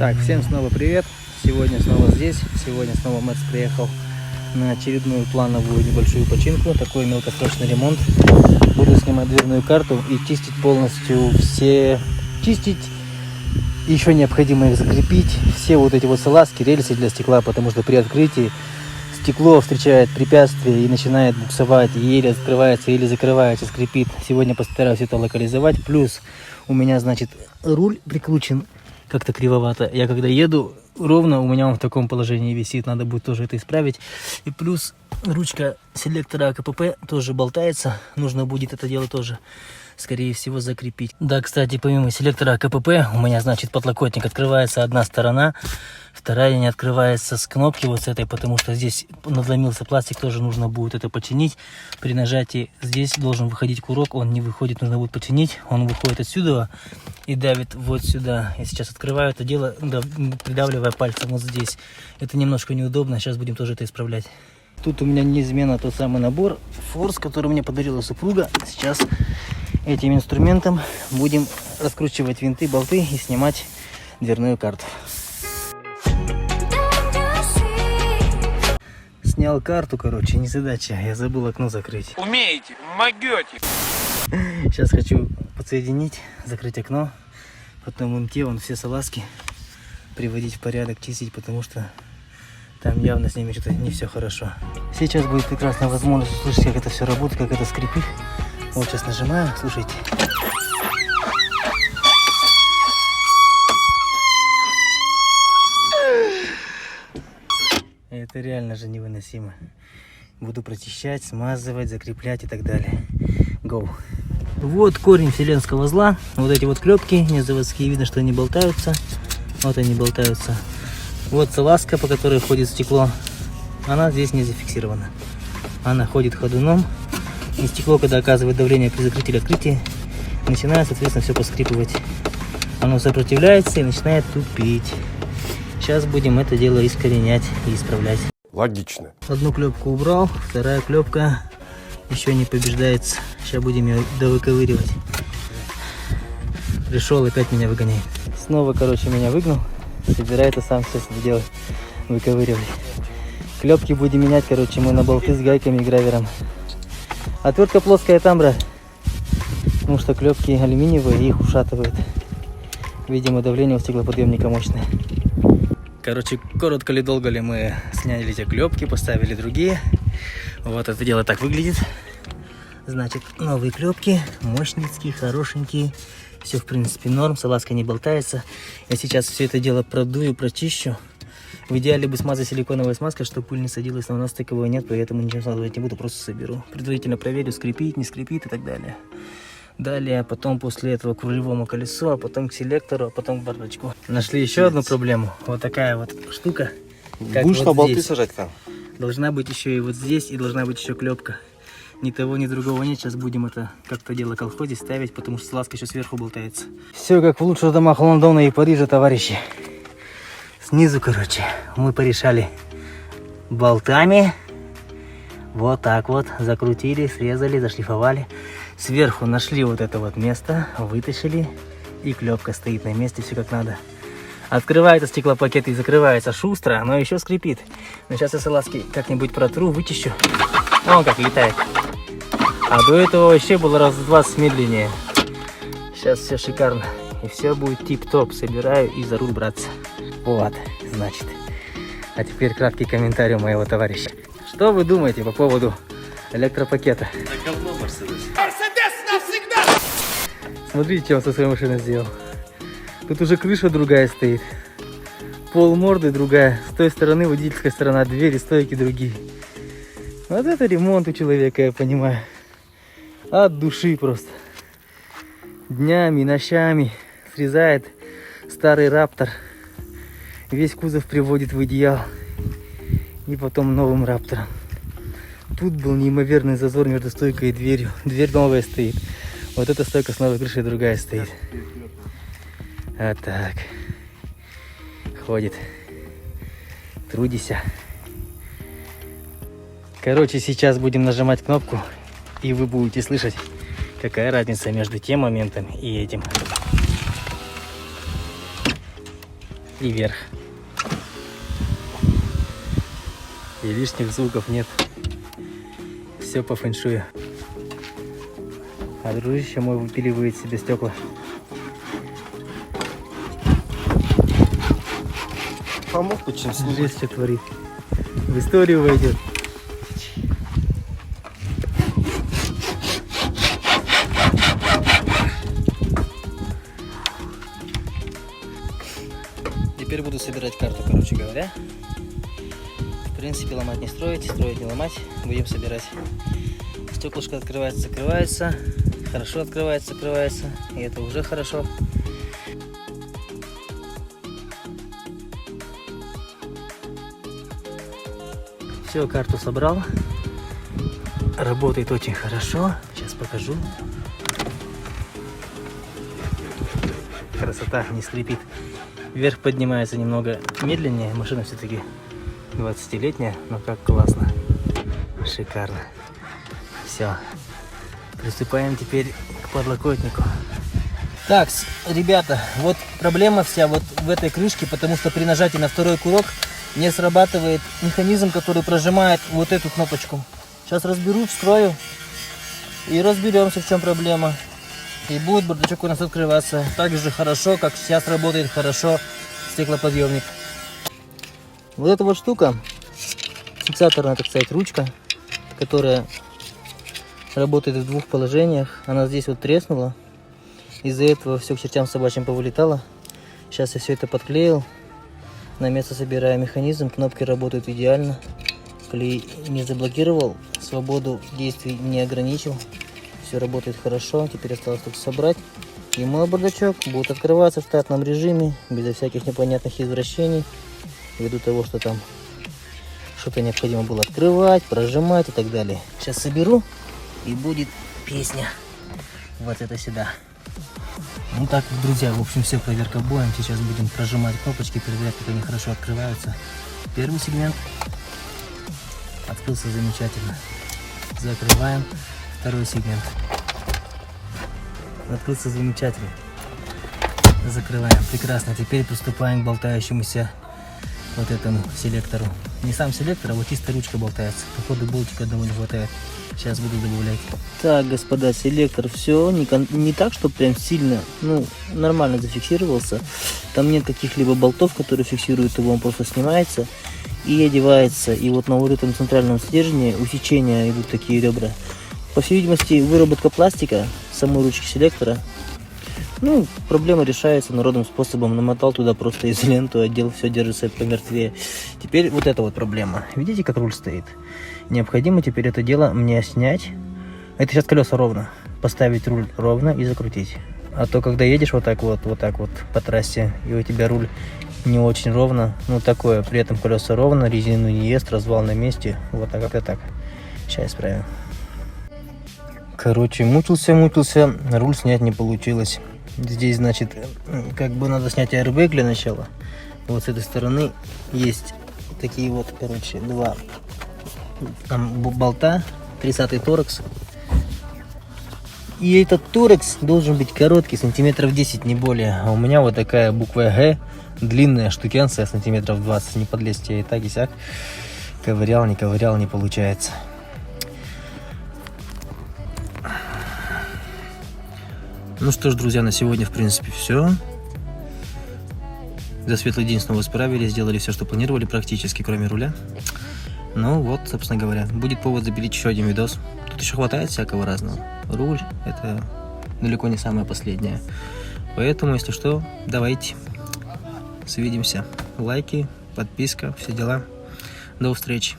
Так, всем снова привет. Сегодня снова здесь. Сегодня снова Мэтс приехал на очередную плановую небольшую починку. Такой мелкосрочный ремонт. Буду снимать дверную карту и чистить полностью все... Еще необходимо их закрепить. Все вот эти вот салазки, рельсы для стекла, потому что при открытии стекло встречает препятствие и начинает буксовать, и еле открывается, еле закрывается, скрипит. Сегодня постараюсь это локализовать. Плюс у меня, значит, руль прикручен как-то кривовато. Я когда еду ровно, у меня он в таком положении висит. Надо будет тоже это исправить. И плюс ручка селектора АКПП тоже болтается. Нужно будет это дело тоже, скорее всего, закрепить. Да, кстати, помимо селектора АКПП, у меня, значит, подлокотник открывается одна сторона, вторая не открывается с кнопки вот с этой, потому что здесь надломился пластик, тоже нужно будет это починить. При нажатии здесь должен выходить курок, он не выходит, нужно будет починить. Он выходит отсюда и давит вот сюда. Я сейчас открываю это дело, придавливая пальцем вот здесь. Это немножко неудобно, сейчас будем тоже это исправлять. Тут у меня неизменно тот самый набор форс, который мне подарила супруга. Сейчас этим инструментом будем раскручивать винты, болты и снимать дверную карту. Снял карту, короче, незадача. Я забыл окно закрыть. Умеете, могете. Сейчас хочу подсоединить, закрыть окно, потом МТ, вон все салазки приводить в порядок, чистить, потому что там явно с ними что-то не все хорошо. Сейчас будет прекрасная возможность услышать, как это все работает, как это скрипит. Вот сейчас нажимаю, слушайте. Это реально же невыносимо. Буду прочищать, смазывать, закреплять и так далее. Go. Вот корень вселенского зла. Вот эти вот клепки, не заводские, видно, что они болтаются. Вот они болтаются. Вот салазка, по которой входит стекло. Она здесь не зафиксирована. Она ходит ходуном. И стекло, когда оказывает давление при закрытии или открытии, начинает, соответственно, все поскрипывать. Оно сопротивляется и начинает тупить. Сейчас будем это дело искоренять и исправлять. Логично. Одну клепку убрал, вторая клепка еще не побеждается. Сейчас будем ее довыковыривать. Пришел, опять меня выгоняет. Снова, короче, меня выгнал. Собирается сам сейчас это дело выковыривать. Клепки будем менять, короче, мы на болты с гайками и гравером. Отвертка плоская там, брат. Потому что клепки алюминиевые, и их ушатывают. Видимо, давление у стеклоподъемника мощное. Короче, коротко ли, долго ли мы сняли эти клепки, поставили другие. Вот это дело так выглядит. Значит, новые клепки, мощненькие, хорошенькие. Все, в принципе, норм, салазка не болтается. Я сейчас все это дело продую, прочищу. В идеале бы смазать силиконовой смазкой, чтобы пыль не садилась, но у нас таковой нет, поэтому ничего смазывать не буду, просто соберу. Предварительно проверю, скрипит, не скрипит и так далее. Далее, потом после этого к рулевому колесу, а потом к селектору, а потом к бардачку. Нашли еще одну проблему. Вот такая вот штука. Будешь вот на болты здесь. сажать там? Должна быть еще и вот здесь, и должна быть еще клепка. Ни того, ни другого нет. Сейчас будем это как-то дело колхозить ставить, потому что салазка еще сверху болтается. Все как в лучших домах Лондона и Парижа, товарищи. Снизу, короче, мы порешали болтами. Вот так вот. Закрутили, срезали, зашлифовали. Сверху нашли вот это вот место, вытащили. И клепка стоит на месте, все как надо. Открывается стеклопакет и закрывается шустро, но еще скрипит. Но сейчас я салазки как-нибудь протру, вычищу. Вон как летает. А до этого вообще было раз в 20 медленнее. Сейчас все шикарно. И все будет тип-топ. Собираю и за руль браться. Вот, значит. А теперь краткий комментарий моего товарища. Что вы думаете по поводу электропакета? Это говно, Мерседес. Мерседес навсегда! Смотрите, что он со своей машиной сделал. Тут уже крыша другая стоит. Пол морды другая. С той стороны водительская сторона, двери, стойки другие. Вот это ремонт у человека, я понимаю. От души просто. Днями, ночами срезает старый Раптор. Весь кузов приводит в идеал. И потом новым Раптором. Тут был неимоверный зазор между стойкой и дверью. Дверь новая стоит. Вот эта стойка с новой крышей другая стоит. А так. Ходит. Трудися. Короче, сейчас будем нажимать кнопку. И вы будете слышать, какая разница между тем моментом и этим. и вверх. И лишних звуков нет. Все по фэншую. А дружище мой выпиливает себе стекла. Помог бы чем Жесть, что творит. В историю войдет. Теперь буду собирать карту, короче говоря. В принципе, ломать не строить, строить не ломать. Будем собирать. Стеклышко открывается, закрывается. Хорошо открывается, закрывается. И это уже хорошо. Все, карту собрал. Работает очень хорошо. Сейчас покажу. Красота, не скрипит. Вверх поднимается немного медленнее. Машина все-таки 20-летняя, но как классно. Шикарно. Все. Приступаем теперь к подлокотнику. Так, ребята, вот проблема вся вот в этой крышке, потому что при нажатии на второй курок не срабатывает механизм, который прожимает вот эту кнопочку. Сейчас разберу, вскрою и разберемся, в чем проблема. И будет бардачок у нас открываться так же хорошо, как сейчас работает хорошо стеклоподъемник. Вот эта вот штука, фиксаторная, так сказать, ручка, которая работает в двух положениях. Она здесь вот треснула. Из-за этого все к чертям собачьим повылетало. Сейчас я все это подклеил. На место собираю механизм. Кнопки работают идеально. Клей не заблокировал. Свободу действий не ограничил. Все работает хорошо. Теперь осталось только собрать. И мой бардачок будет открываться в штатном режиме. Безо всяких непонятных извращений. Ввиду того, что там что-то необходимо было открывать, прожимать и так далее. Сейчас соберу. И будет песня. Вот это сюда. Ну так, друзья, в общем, все, проверка боем. Сейчас будем прожимать кнопочки, проверять, как они хорошо открываются. Первый сегмент открылся замечательно. Закрываем. Второй сегмент открылся замечательно. Закрываем. Прекрасно. Теперь приступаем к болтающемуся вот этому селектору. Не сам селектор, а вот чисто ручка болтается. Походу болтика одного не хватает. Сейчас буду добавлять. Так, господа, селектор все не так, что прям сильно, ну, нормально зафиксировался. Там нет каких-либо болтов, которые фиксируют его, он просто снимается и одевается. И вот на вот этом центральном стержне у сечения идут такие ребра. По всей видимости, выработка пластика самой ручки селектора. Ну, проблема решается народным способом. Намотал туда просто изоленту, отдел, все держится помертвее. Теперь вот эта вот проблема. Видите, как руль стоит? Необходимо теперь это дело мне снять. Это сейчас колеса ровно. Поставить руль ровно и закрутить. А то, когда едешь вот так вот по трассе, и у тебя руль не очень ровно, ну такое, при этом колеса ровно, резину не ест, развал на месте. Вот так, как-то так. Сейчас исправим. Короче, мучился, руль снять не получилось. Здесь, значит, как бы надо снять airbag для начала. Вот с этой стороны есть такие вот, короче, два там болта, 30-й торекс. И этот торекс должен быть короткий, сантиметров 10, не более. А у меня вот такая буква Г, длинная штукенция, сантиметров 20, не подлезть я и так, и сяк. Ковырял, не получается. Ну что ж, друзья, на сегодня, в принципе, все. За светлый день снова справились, сделали все, что планировали, практически, кроме руля. Ну вот, собственно говоря, будет повод запилить еще один видос. Тут еще хватает всякого разного. Руль — это далеко не самое последнее. Поэтому, если что, давайте, свидимся. Лайки, подписка, все дела. До встречи.